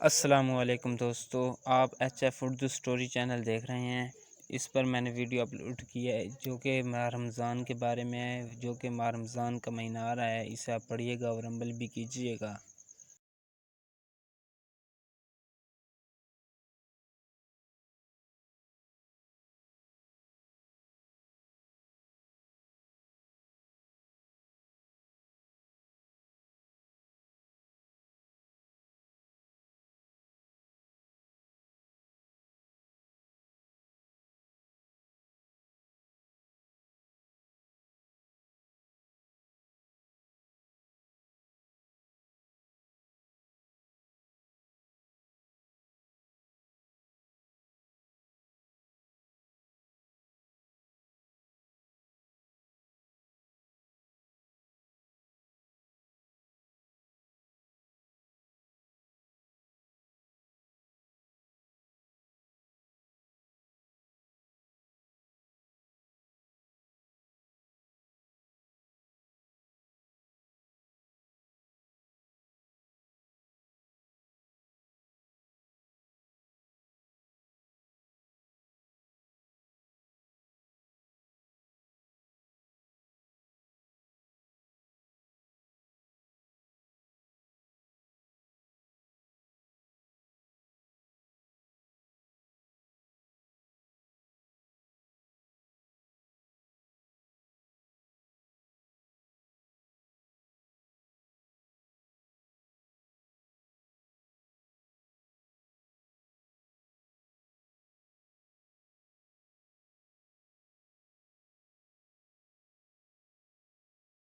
अस्सलामुअलैकुम दोस्तों, आप एच.एफ. उर्दू स्टोरी चैनल देख रहे हैं। इस पर मैंने वीडियो अपलोड की है जो कि माह रमज़ान के बारे में है, जो कि माह रमज़ान का महीना आ रहा है। इसे आप पढ़िएगा और अमल भी कीजिएगा।